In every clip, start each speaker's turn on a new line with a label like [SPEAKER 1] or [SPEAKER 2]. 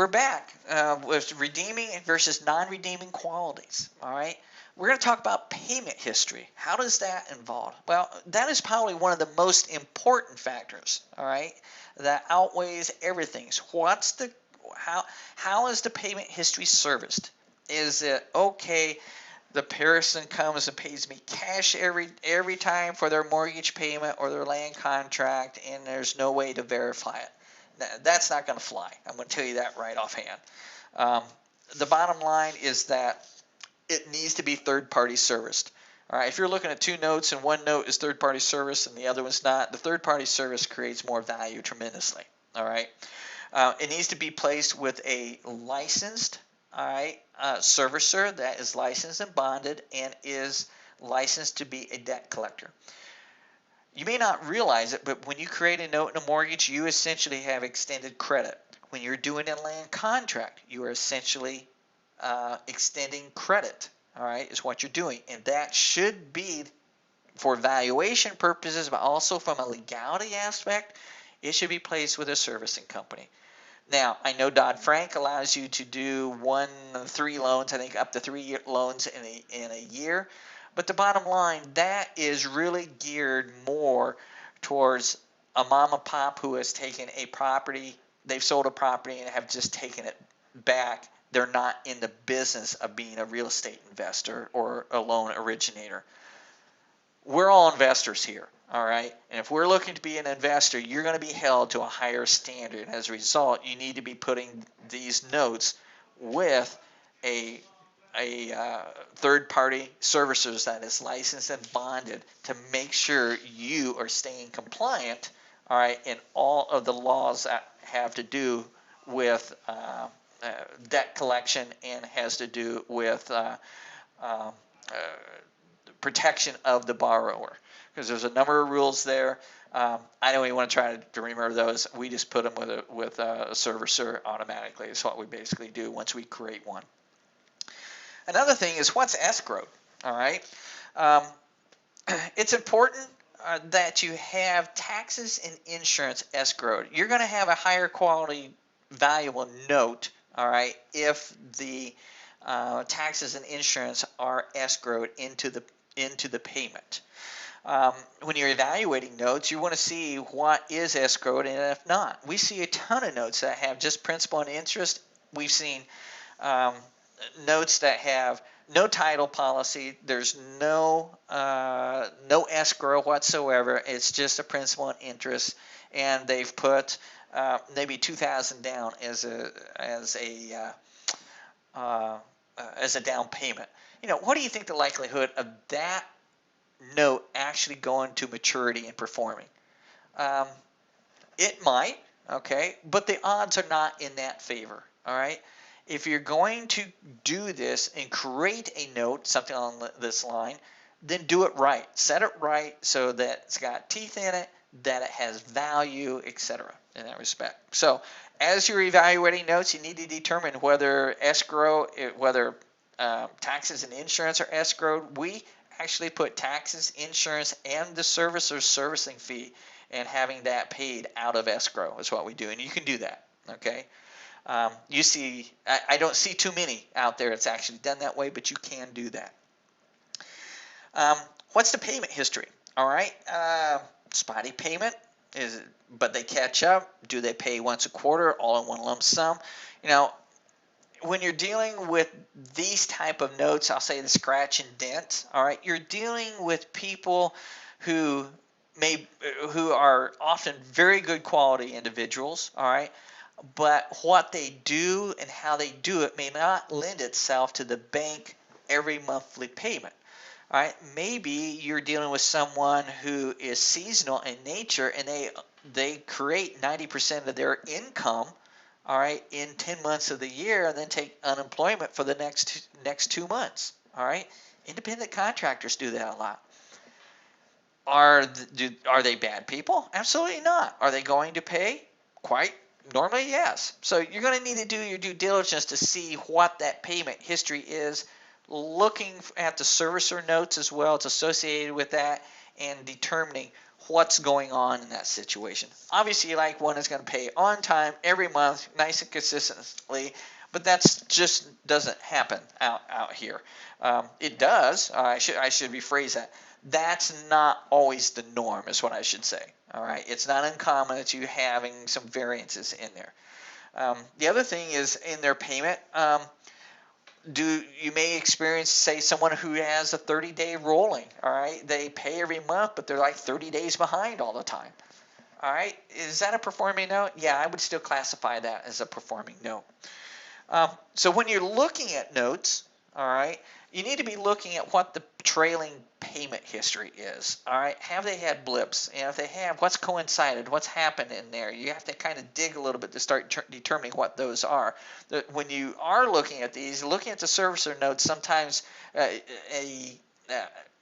[SPEAKER 1] we're back with redeeming versus non-redeeming qualities. All right. We're going to talk about payment history. How does that involve? Well, that is probably one of the most important factors. All right, that outweighs everything. So what's the how is the payment history serviced? Is it okay? The person comes and pays me cash every time for their mortgage payment or their land contract, and there's no way to verify it. That's not going to fly. I'm going to tell you that right offhand. The bottom line is that it needs to be third-party serviced. All right, if you're looking at two notes and one note is third-party service and the other one's not, the third-party service creates more value tremendously. All right, it needs to be placed with a licensed, all right, servicer that is licensed and bonded and is licensed to be a debt collector. You may not realize it, but when you create a note and a mortgage, you essentially have extended credit. When you're doing a land contract, you are essentially extending credit, all right, is what you're doing. And that should be for valuation purposes, but also from a legality aspect, it should be placed with a servicing company. Now, I know Dodd-Frank allows you to do 3 loans, I think up to 3 loans in a year. But the bottom line, that is really geared more towards a mom and pop who has taken a property, they've sold a property and have just taken it back. They're not in the business of being a real estate investor or a loan originator. We're all investors here, all right? And if we're looking to be an investor, you're going to be held to a higher standard. And as a result, you need to be putting these notes with a third-party servicer that is licensed and bonded to make sure you are staying compliant, all right, in all of the laws that have to do with debt collection and has to do with protection of the borrower, because there's a number of rules there. I don't even want to try to remember those. We just put them with a servicer automatically. It's what we basically do once we create one. Another thing is what's escrowed. All right, it's important that you have taxes and insurance escrowed. You're going to have a higher quality, valuable note. All right, if the taxes and insurance are escrowed into the payment. When you're evaluating notes, you want to see what is escrowed and if not. We see a ton of notes that have just principal and interest. We've seen notes that have no title policy. There's no escrow whatsoever. It's just a principal and interest, and they've put maybe $2,000 down as a down payment. You know, what do you think the likelihood of that note actually going to maturity and performing? It might, okay, but the odds are not in that favor, all right? If you're going to do this and create a note, something on this line, then do it right. Set it right so that it's got teeth in it, that it has value, etc. in that respect. So as you're evaluating notes, you need to determine whether taxes and insurance are escrowed. We actually put taxes, insurance, and the servicer's servicing fee and having that paid out of escrow is what we do. And you can do that, okay? You see, I don't see too many out there that's actually done that way, but you can do that. What's the payment history? All right, spotty payment, but they catch up. Do they pay once a quarter, all in one lump sum? You know, when you're dealing with these type of notes, I'll say the scratch and dent, all right, you're dealing with people who are often very good quality individuals, all right, but what they do and how they do it may not lend itself to the bank every monthly payment. All right, maybe you're dealing with someone who is seasonal in nature and they create 90% of their income, all right, in 10 months of the year and then take unemployment for the next 2 months. All right, independent contractors do that a lot. Are they bad people? Absolutely not. Are they going to pay? Quite normally, yes. So you're going to need to do your due diligence to see what that payment history is, looking at the servicer notes as well. It's associated with that, and determining what's going on in that situation. Obviously, you like one that's going to pay on time every month, nice and consistently, but that's just doesn't happen out here. It does. I should rephrase that. That's not always the norm, is what I should say. All right, it's not uncommon that you having some variances in there. The other thing is in their payment. You may experience, say, someone who has a 30-day rolling. All right, they pay every month, but they're like 30 days behind all the time. All right, is that a performing note? Yeah, I would still classify that as a performing note. So when you're looking at notes, all right, you need to be looking at what the trailing payment history is. All right, have they had blips? And if they have, what's coincided? What's happened in there? You have to kind of dig a little bit to start determining what those are. When you are looking at these, looking at the servicer notes, sometimes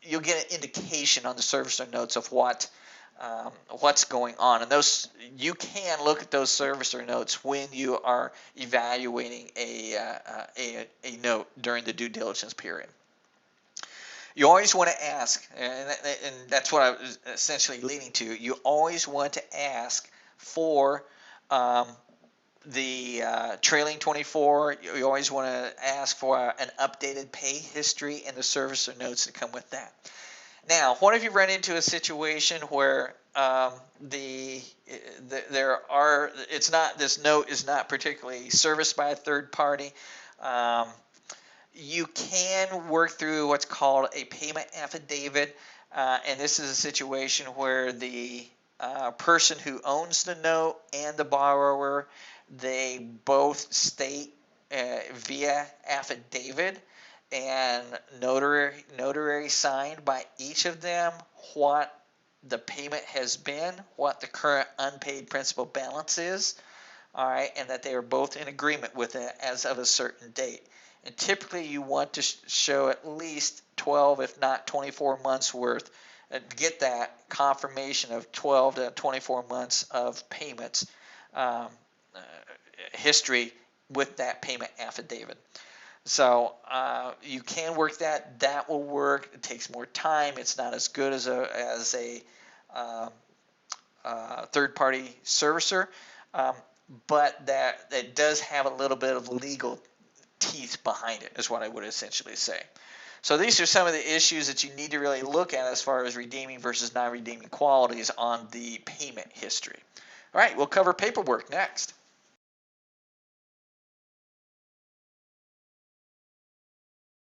[SPEAKER 1] you'll get an indication on the servicer notes of what's going on, and those you can look at those servicer notes when you are evaluating a note during the due diligence period. You always want to ask, and that's what I was essentially leading to. You always want to ask for the trailing 24. You always want to ask for an updated pay history and the servicer notes that come with that. Now, what if you run into a situation where this note is not particularly serviced by a third party? You can work through what's called a payment affidavit, and this is a situation where the person who owns the note and the borrower, they both state via affidavit and notary signed by each of them what the payment has been, what the current unpaid principal balance is, all right, and that they are both in agreement with it as of a certain date. And typically you want to show at least 12, if not 24 months worth, and get that confirmation of 12 to 24 months of payments history with that payment affidavit. So you can work that. That will work. It takes more time. It's not as good as a third-party servicer, but that does have a little bit of legal teeth behind it, is what I would essentially say. So these are some of the issues that you need to really look at as far as redeeming versus non-redeeming qualities on the payment history. All right, we'll cover paperwork next.